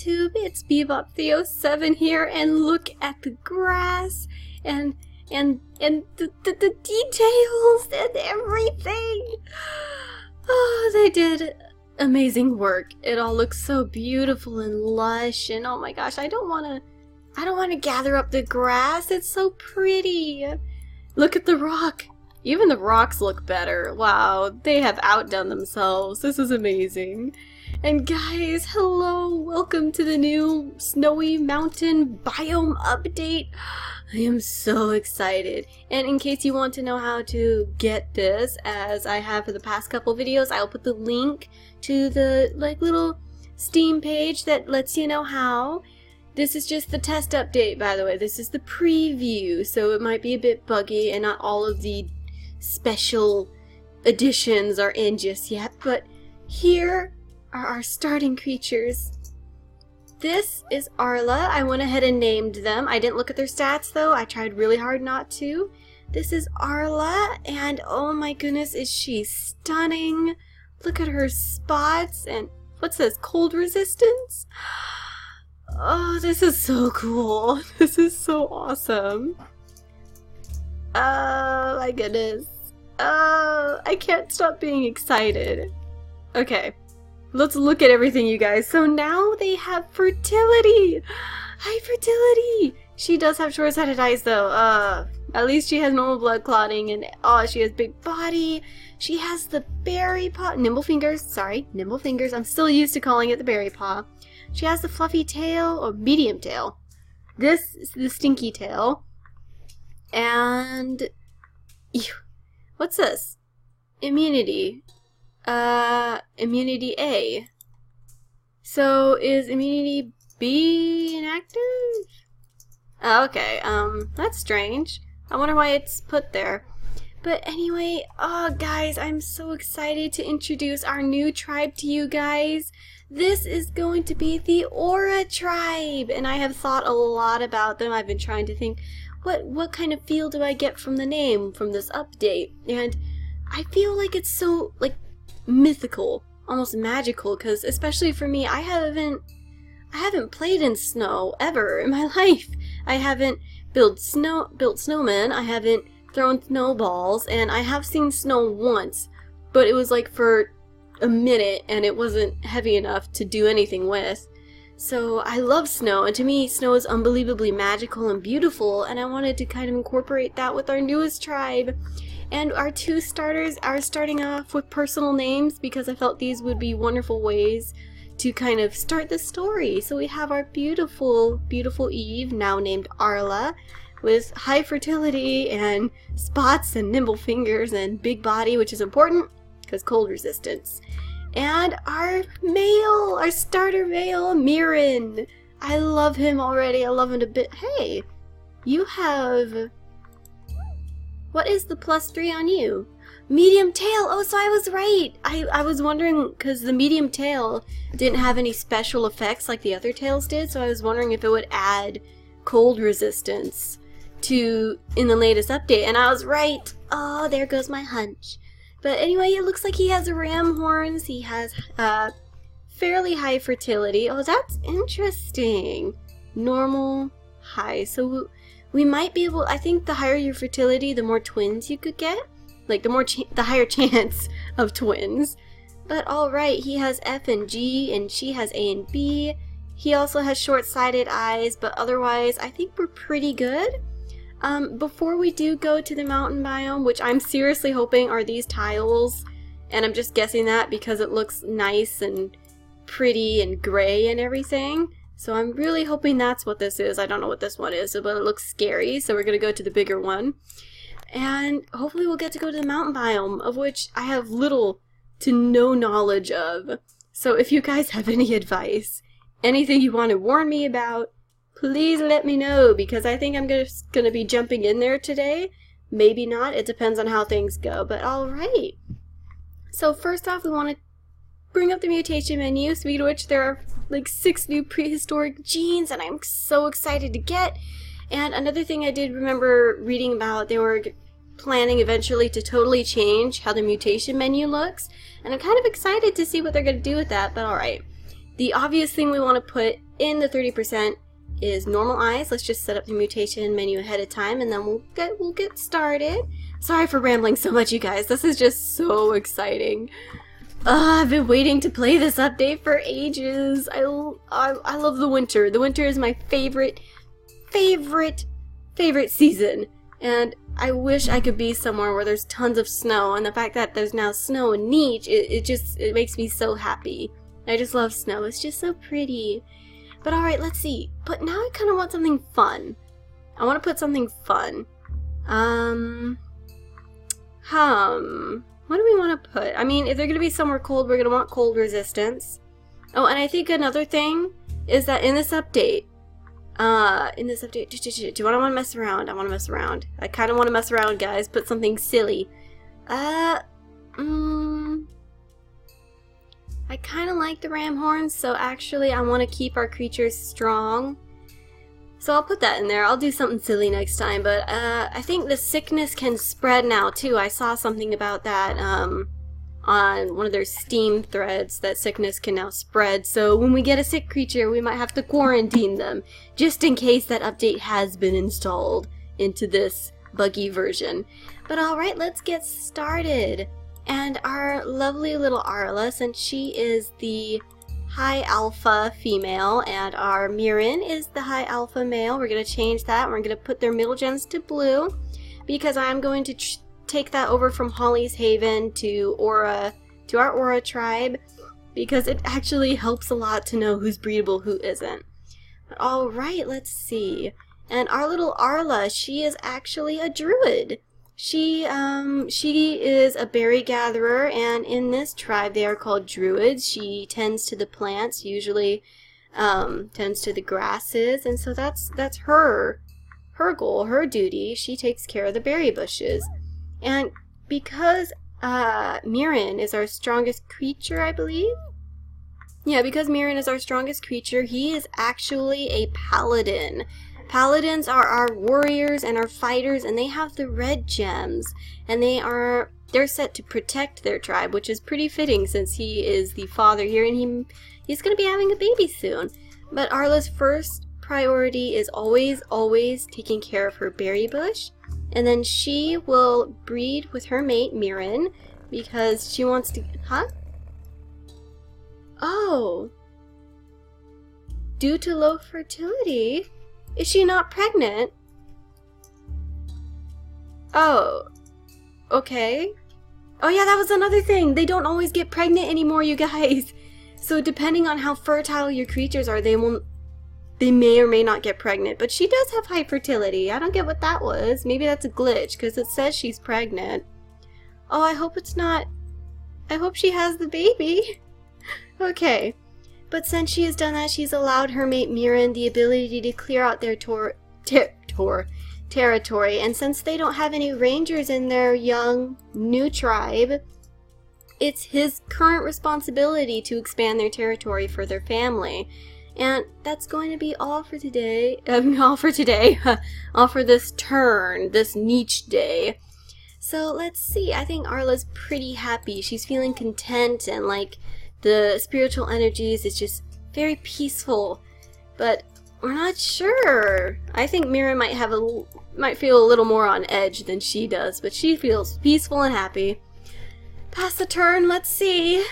YouTube? It's Bebop307 here, and look at the grass and the details and everything. Oh, they did amazing work. It all looks so beautiful and lush, and oh my gosh, I don't want to gather up the grass. It's so pretty. Look at the rock. Even the rocks look better. Wow, they have outdone themselves. This is amazing. And guys, hello, welcome to the new Snowy Mountain Biome Update. I am so excited. And in case you want to know how to get this, as I have for the past couple videos, I'll put the link to the little Steam page that lets you know how. This is just the test update, by the way. This is the preview, so it might be a bit buggy and not all of the special additions are in just yet, but here are our starting creatures. This is Arla. I went ahead and named them. I didn't look at their stats though. I tried really hard not to. This is Arla, and oh my goodness, is she stunning. Look at her spots, and what's this, cold resistance? Oh, this is so cool. This is so awesome. Oh my goodness. Oh, I can't stop being excited. Okay, let's look at everything, you guys. So now they have fertility. High fertility. She does have short-sighted eyes though. At least she has normal blood clotting, and oh, she has big body. She has the berry paw. Nimble fingers. Sorry, nimble fingers. I'm still used to calling it the berry paw. She has the fluffy tail, or medium tail. This is the stinky tail. And ew, what's this? Immunity. Immunity A. So is immunity B inactive? Oh, okay, that's strange. I wonder why it's put there. But anyway, oh guys, I'm so excited to introduce our new tribe to you guys. This is going to be the Aura tribe, and I have thought a lot about them. I've been trying to think, what kind of feel do I get from the name, from this update? And I feel like it's so, mythical, almost magical, because especially for me, I haven't played in snow ever in my life. I haven't built snowmen, I haven't thrown snowballs, and I have seen snow once, but it was for a minute, and it wasn't heavy enough to do anything with. So I love snow, and to me, snow is unbelievably magical and beautiful, and I wanted to kind of incorporate that with our newest tribe. And our two starters are starting off with personal names, because I felt these would be wonderful ways to kind of start the story. So we have our beautiful, beautiful Eve, now named Arla, with high fertility and spots and nimble fingers and big body, which is important because cold resistance. And our male, our starter male, Mirren. I love him already. I love him a bit. Hey, you have... What is the +3 on you? Medium tail. Oh, so I was right. I was wondering, because the medium tail didn't have any special effects like the other tails did, so I was wondering if it would add cold resistance in the latest update, and I was right. Oh, there goes my hunch. But anyway, it looks like he has ram horns. He has fairly high fertility. Oh, that's interesting. Normal, high. So we might be able, I think the higher your fertility, the more twins you could get. The higher chance of twins. But alright, he has F and G, and she has A and B. He also has short-sighted eyes, but otherwise, I think we're pretty good. Before we do go to the mountain biome, which I'm seriously hoping are these tiles, and I'm just guessing that because it looks nice and pretty and gray and everything. So I'm really hoping that's what this is. I don't know what this one is, but it looks scary, so we're going to go to the bigger one. And hopefully we'll get to go to the mountain biome, of which I have little to no knowledge of. So if you guys have any advice, anything you want to warn me about, please let me know, because I think I'm just going to be jumping in there today. Maybe not. It depends on how things go. But alright. So first off, we want to bring up the mutation menu, speaking of which there are 6 new prehistoric genes, and I'm so excited to get. And another thing I did remember reading about, they were planning eventually to totally change how the mutation menu looks, and I'm kind of excited to see what they're going to do with that, but alright. The obvious thing we want to put in the 30% is normal eyes. Let's just set up the mutation menu ahead of time, and then we'll get started. Sorry for rambling so much, you guys. This is just so exciting. I've been waiting to play this update for ages. I love the winter. The winter is my favorite season, and I wish I could be somewhere where there's tons of snow, and the fact that there's now snow and Niche, it makes me so happy. I just love snow. It's just so pretty. But alright, let's see. But now I kind of want something fun. I want to put something fun. What do we want to put? I mean, if they're going to be somewhere cold, we're going to want cold resistance. Oh, and I think another thing is that in this update, do I want to mess around? I want to mess around. I kind of want to mess around, guys. Put something silly. I kind of like the ram horns, so actually I want to keep our creatures strong. So I'll put that in there. I'll do something silly next time, but I think the sickness can spread now too. I saw something about that on one of their Steam threads, that sickness can now spread. So when we get a sick creature, we might have to quarantine them, just in case that update has been installed into this buggy version. But alright, let's get started. And our lovely little Arla, since she is the high alpha female and our Mirren is the high alpha male, we're going to change that. We're going to put their middle gens to blue because I'm going to take that over from Holly's Haven to our Aura tribe, because it actually helps a lot to know who's breedable, who isn't. But alright, let's see. And our little Arla, she is actually a druid. She is a berry gatherer, and in this tribe they are called druids. She tends to the plants, usually tends to the grasses, and so that's her goal, her duty. She takes care of the berry bushes. And because Mirren is our strongest creature, I believe? Yeah, because Mirren is our strongest creature, he is actually a paladin. Paladins are our warriors and our fighters, and they have the red gems, and they're set to protect their tribe, which is pretty fitting since he is the father here, and he's going to be having a baby soon. But Arla's first priority is always taking care of her berry bush, and then she will breed with her mate Mirren because she wants to. Oh, due to low fertility. Is she not pregnant? Oh, okay. Oh yeah, that was another thing. They don't always get pregnant anymore, you guys. So depending on how fertile your creatures are, they may or may not get pregnant. But she does have high fertility. I don't get what that was. Maybe that's a glitch, because it says she's pregnant. Oh, I hope it's not. I hope she has the baby. Okay. But since she has done that, she's allowed her mate Mirren the ability to clear out their territory. And since they don't have any rangers in their young, new tribe, it's his current responsibility to expand their territory for their family. And that's going to be all for today. All for this turn, this niche day. So let's see. I think Arla's pretty happy. She's feeling content, and like the spiritual energies, it's just very peaceful. But we're not sure. I think Mirren might feel a little more on edge than she does, but she feels peaceful and happy. Pass the turn, let's see.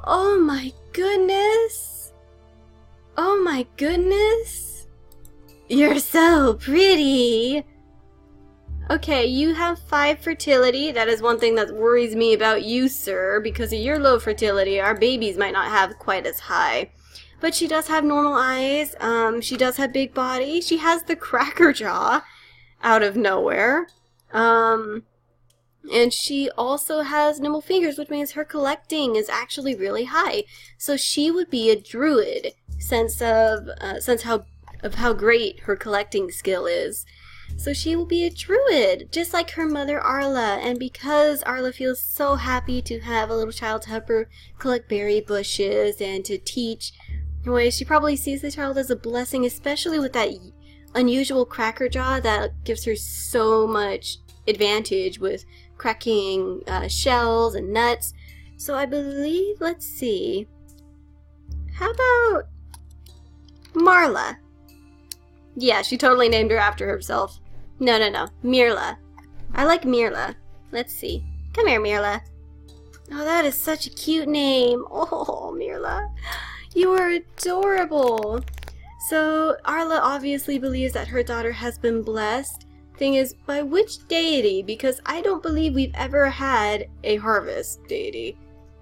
Oh my goodness. Oh my goodness. You're so pretty. Okay, you have 5 fertility. That is one thing that worries me about you, sir. Because of your low fertility, our babies might not have quite as high. But she does have normal eyes. She does have big body. She has the cracker jaw out of nowhere. And she also has nimble fingers, which means her collecting is actually really high. So she would be a druid, since of how great her collecting skill is. So she will be a druid, just like her mother Arla. And because Arla feels so happy to have a little child to help her collect berry bushes and to teach her ways, she probably sees the child as a blessing, especially with that unusual cracker jaw that gives her so much advantage with cracking shells and nuts. So I believe, let's see, How about Marla? Yeah, she totally named her after herself. No, Mirla. I like Mirla. Let's see. Come here, Mirla. Oh, that is such a cute name. Oh, Mirla. You are adorable. So, Arla obviously believes that her daughter has been blessed. Thing is, by which deity? Because I don't believe we've ever had a harvest deity.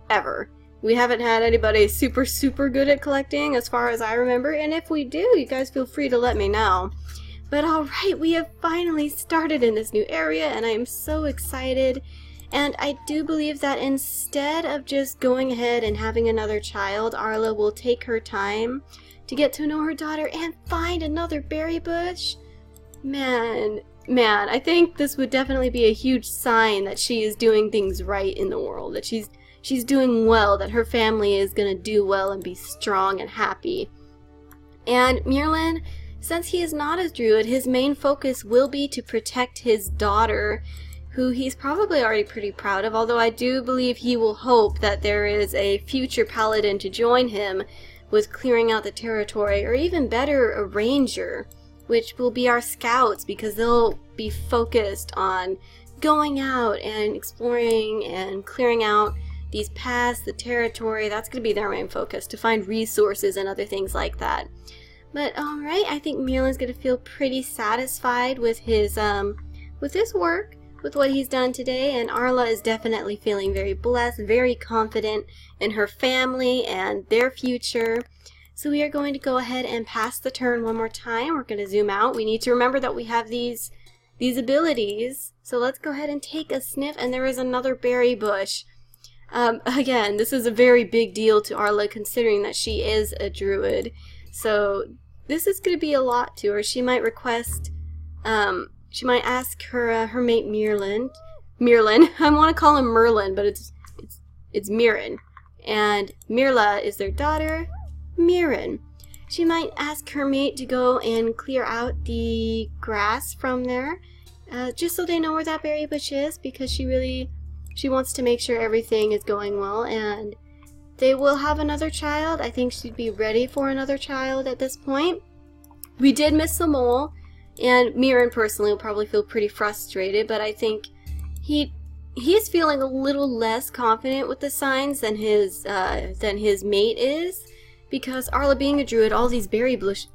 Ever. We haven't had anybody super good at collecting as far as I remember, and if we do, you guys feel free to let me know. But alright, we have finally started in this new area, and I am so excited. And I do believe that instead of just going ahead and having another child, Arla will take her time to get to know her daughter and find another berry bush. Man, I think this would definitely be a huge sign that she is doing things right in the world, that she's doing well, that her family is going to do well and be strong and happy. And Merlin, since he is not a druid, his main focus will be to protect his daughter, who he's probably already pretty proud of, although I do believe he will hope that there is a future paladin to join him with clearing out the territory, or even better, a ranger, which will be our scouts, because they'll be focused on going out and exploring and clearing out these paths, the territory. That's going to be their main focus, to find resources and other things like that. But alright, I think Merlin's going to feel pretty satisfied with his work, with what he's done today, and Arla is definitely feeling very blessed, very confident in her family and their future. So we are going to go ahead and pass the turn one more time. We're going to zoom out. We need to remember that we have these abilities. So let's go ahead and take a sniff, and there is another berry bush. Again, this is a very big deal to Arla, considering that she is a druid. So this is going to be a lot to her. She might request, she might ask her mate Merlin. I want to call him Merlin, but it's Mirren. And Mirla is their daughter, Mirren. She might ask her mate to go and clear out the grass from there, just so they know where that berry bush is, because she wants to make sure everything is going well, and they will have another child. I think she'd be ready for another child at this point. We did miss the mole, and Mirren personally will probably feel pretty frustrated, but I think he's feeling a little less confident with the signs than his mate is, because Arla being a druid, all these berry bushes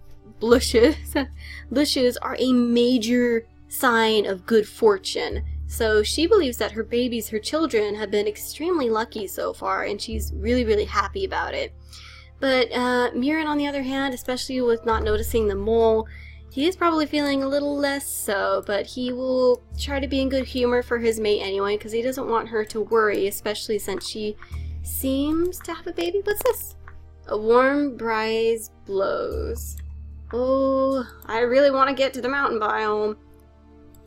are a major sign of good fortune. So she believes that her babies, her children, have been extremely lucky so far, and she's really happy about it. But Mirren, on the other hand, especially with not noticing the mole, he is probably feeling a little less so, but he will try to be in good humor for his mate anyway, because he doesn't want her to worry, especially since she seems to have a baby. What's this? A warm breeze blows. Oh, I really want to get to the mountain biome.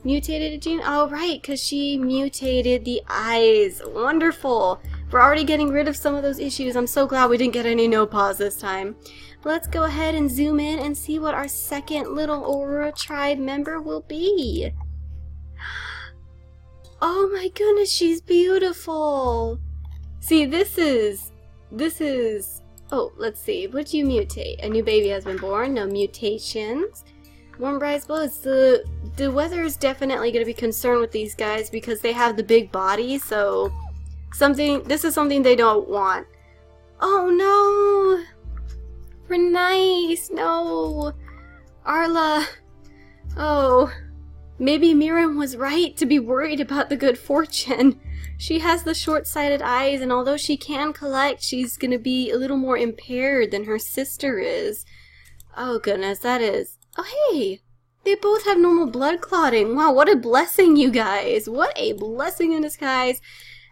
Mutated a gene? Oh, right, because she mutated the eyes. Wonderful. We're already getting rid of some of those issues. I'm so glad we didn't get any no pause this time. Let's go ahead and zoom in and see what our second little Aurora tribe member will be. Oh my goodness, she's beautiful. See, this is... Oh, let's see. What do you mutate? A new baby has been born. No mutations. Warm bright blows. The weather is definitely going to be concerned with these guys because they have the big body, so this is something they don't want. Oh no! Nice! No! Arla! Oh, maybe Miriam was right to be worried about the good fortune. She has the short-sighted eyes, and although she can collect, she's going to be a little more impaired than her sister is. Oh goodness, that is... Oh hey! They both have normal blood clotting. Wow, what a blessing, you guys! What a blessing in disguise!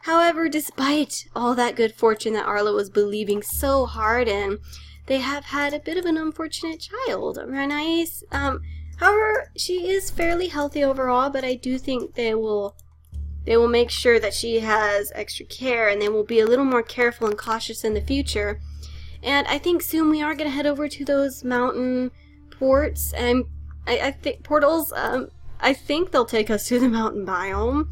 However, despite all that good fortune that Arla was believing so hard in, they have had a bit of an unfortunate child. Nice. However, she is fairly healthy overall, but I do think they will make sure that she has extra care, and they will be a little more careful and cautious in the future. And I think soon we are going to head over to those mountain ports, and I think portals. I think they'll take us to the mountain biome.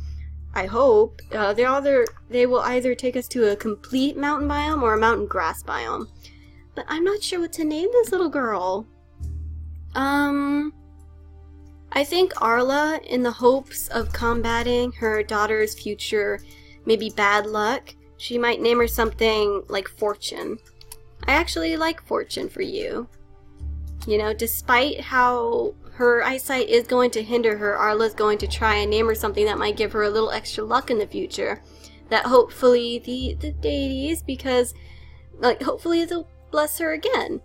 I hope. They will either take us to a complete mountain biome or a mountain grass biome. but I'm not sure what to name this little girl. I think Arla, in the hopes of combating her daughter's future, maybe bad luck, she might name her something like Fortune. I actually like Fortune for you. You know, despite how her eyesight is going to hinder her, Arla's going to try and name her something that might give her a little extra luck in the future. That hopefully the deities, because, like, hopefully they'll bless her again.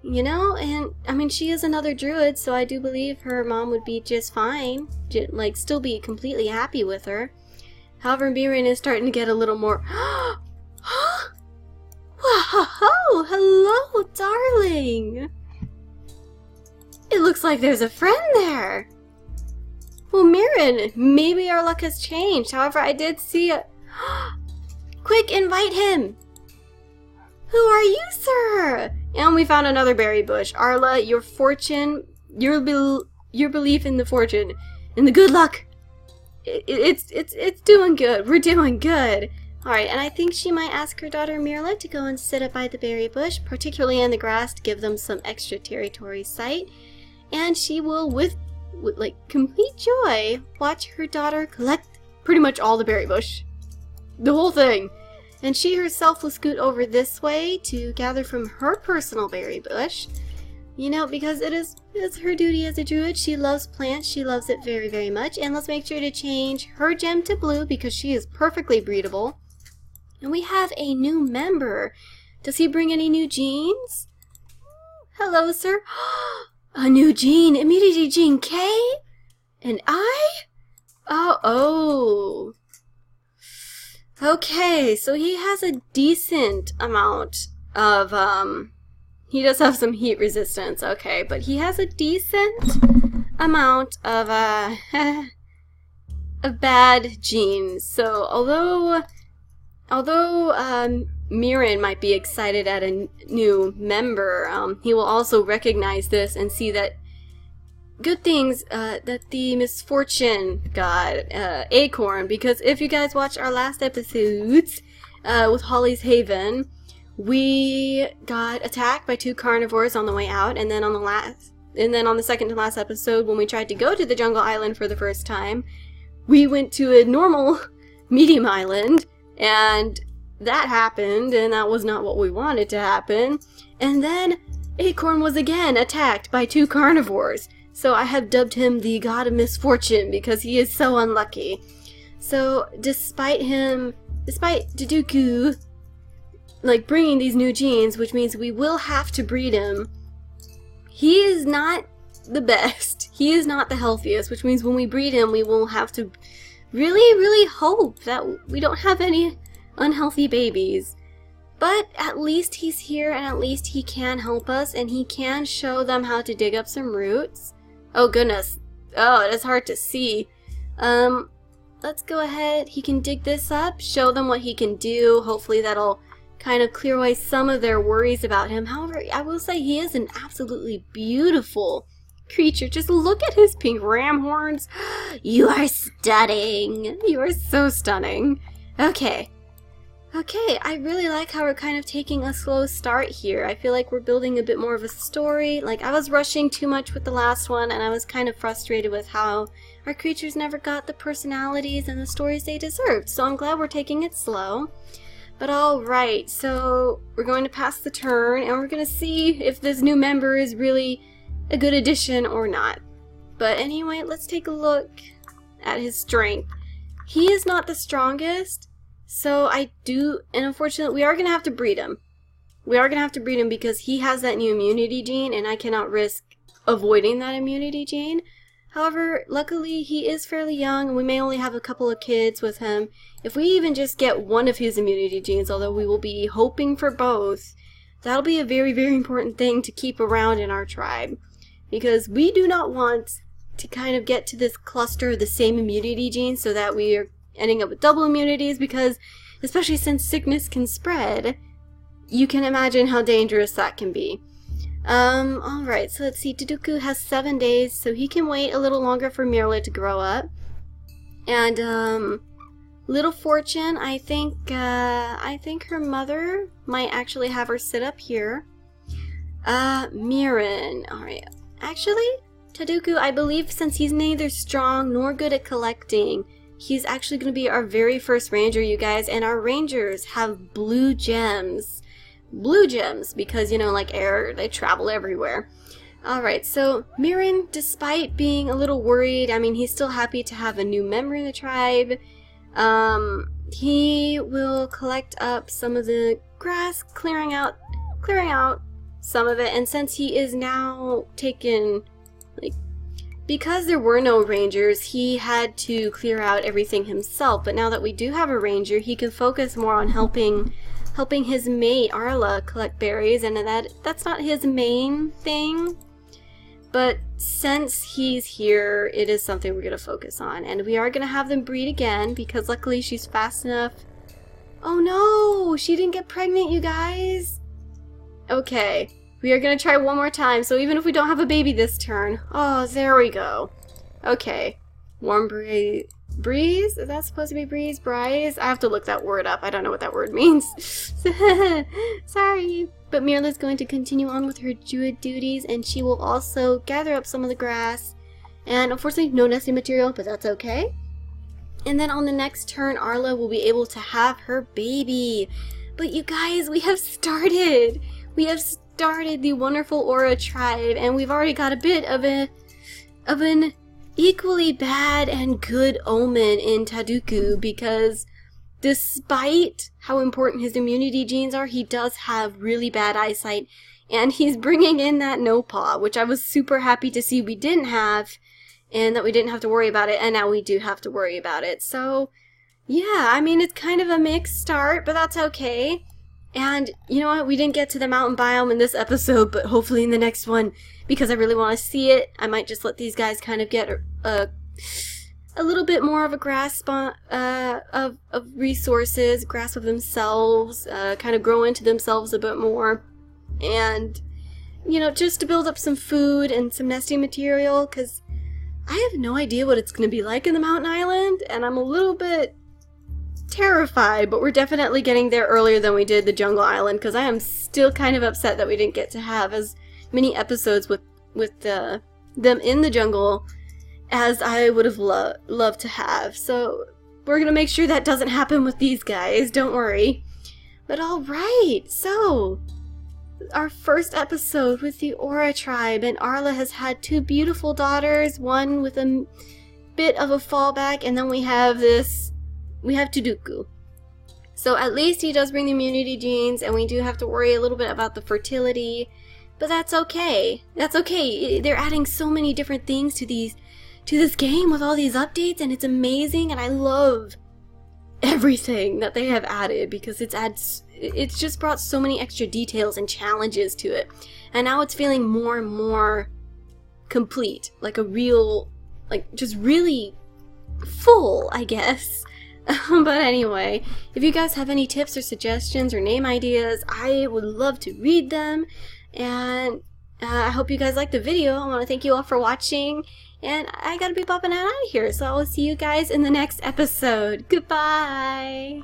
You know, and I mean, she is another druid, so I do believe her mom would be just fine, like, still be completely happy with her. However, Mirin is starting to get a little more. Whoa, hello, darling. It looks like there's a friend there. Well, Mirin, maybe our luck has changed. However, I did see a. Quick, invite him. Who are you, sir? And we found another berry bush. Arla, your fortune, your belief in the fortune, in the good luck, it's doing good. We're doing good. All right, and I think she might ask her daughter Mirla to go and sit up by the berry bush, particularly in the grass, to give them some extra territory sight. And she will, with like complete joy, watch her daughter collect pretty much all the berry bush, the whole thing. And she herself will scoot over this way to gather from her personal berry bush. You know, because it's her duty as a druid. She loves plants. She loves it very, very much. And let's make sure to change her gem to blue because she is perfectly breedable. And we have a new member. Does he bring any new genes? Hello, sir. A new gene. Immunity gene K? And I? Oh. Okay, so he has a decent amount of, he does have some heat resistance, okay, but he has a decent amount of, of bad genes. So, although Mirin might be excited at a new member, he will also recognize this and see that good things that the misfortune god, Acorn, because if you guys watched our last episodes with Holly's Haven, we got attacked by 2 carnivores on the way out, and then on the second to last episode, when we tried to go to the jungle island for the first time, we went to a normal medium island, and that happened, and that was not what we wanted to happen. And then Acorn was again attacked by 2 carnivores. So I have dubbed him the God of Misfortune because he is so unlucky. So despite Deduku, like, bringing these new genes, which means we will have to breed him, he is not the best. He is not the healthiest, which means when we breed him, we will have to really, really hope that we don't have any unhealthy babies. But at least he's here, and at least he can help us, and he can show them how to dig up some roots. Oh goodness. Oh, it is hard to see. Let's go ahead. He can dig this up, show them what he can do. Hopefully that'll kind of clear away some of their worries about him. However, I will say he is an absolutely beautiful creature. Just look at his pink ram horns. You are stunning. You are so stunning. Okay, I really like how we're kind of taking a slow start here. I feel like we're building a bit more of a story. Like, I was rushing too much with the last one, and I was kind of frustrated with how our creatures never got the personalities and the stories they deserved. So I'm glad we're taking it slow. But alright, so we're going to pass the turn, and we're going to see if this new member is really a good addition or not. But anyway, let's take a look at his strength. He is not the strongest. So and unfortunately, we are going to have to breed him. We are going to have to breed him because he has that new immunity gene, and I cannot risk avoiding that immunity gene. However, luckily, he is fairly young, and we may only have a couple of kids with him. If we even just get one of his immunity genes, although we will be hoping for both, that'll be a very, very important thing to keep around in our tribe. Because we do not want to kind of get to this cluster of the same immunity genes so that we are ending up with double immunities, because especially since sickness can spread, you can imagine how dangerous that can be. Alright, so let's see, Deduku has 7 days, so he can wait a little longer for Mirla to grow up. And, Little Fortune, I think her mother might actually have her sit up here. Mirren. Alright. Actually, Taduku, I believe since he's neither strong nor good at collecting, he's actually going to be our very first ranger, you guys. And our rangers have blue gems. Blue gems, because, you know, like air, they travel everywhere. Alright, so Mirren, despite being a little worried, I mean, he's still happy to have a new member in the tribe. He will collect up some of the grass, clearing out some of it, and since he is now taken, like, because there were no rangers, he had to clear out everything himself, but now that we do have a ranger, he can focus more on helping his mate, Arla, collect berries, and that's not his main thing, but since he's here, it is something we're going to focus on, and we are going to have them breed again, because luckily she's fast enough. Oh no! She didn't get pregnant, you guys! Okay, we are going to try one more time, so even if we don't have a baby this turn... Oh, there we go. Okay. Warm breeze? Is that supposed to be breeze? Brise? I have to look that word up. I don't know what that word means. Sorry. But Mirla's going to continue on with her druid duties, and she will also gather up some of the grass. And unfortunately, no nesting material, but that's okay. And then on the next turn, Arla will be able to have her baby. But you guys, we have started! We have started the wonderful Aura tribe, and we've already got a bit of an equally bad and good omen in Taduku, because despite how important his immunity genes are, he does have really bad eyesight, and he's bringing in that no paw, which I was super happy to see we didn't have, and that we didn't have to worry about it, and now we do have to worry about it. So, yeah, I mean, it's kind of a mixed start, but that's okay. And, you know what, we didn't get to the mountain biome in this episode, but hopefully in the next one, because I really want to see it, I might just let these guys kind of get a little bit more of a grasp on, of resources, grasp of themselves, kind of grow into themselves a bit more, and, you know, just to build up some food and some nesting material, because I have no idea what it's going to be like in the mountain island, and I'm a little bit terrified, but we're definitely getting there earlier than we did the jungle island, because I am still kind of upset that we didn't get to have as many episodes with them in the jungle as I would have loved to have. So we're gonna make sure that doesn't happen with these guys, don't worry. But alright, so our first episode with the Aura tribe, and Arla has had two beautiful daughters, one with a bit of a fallback, and then we have Taduku. So at least he does bring the immunity genes, and we do have to worry a little bit about the fertility, but that's okay. That's okay. They're adding so many different things to this game with all these updates, and it's amazing, and I love everything that they have added, because it's just brought so many extra details and challenges to it, and now it's feeling more and more complete, like a real, like, just really full, I guess. But anyway, if you guys have any tips or suggestions or name ideas, I would love to read them, and I hope you guys liked the video. I want to thank you all for watching, and I gotta be bopping out of here, so I will see you guys in the next episode. Goodbye!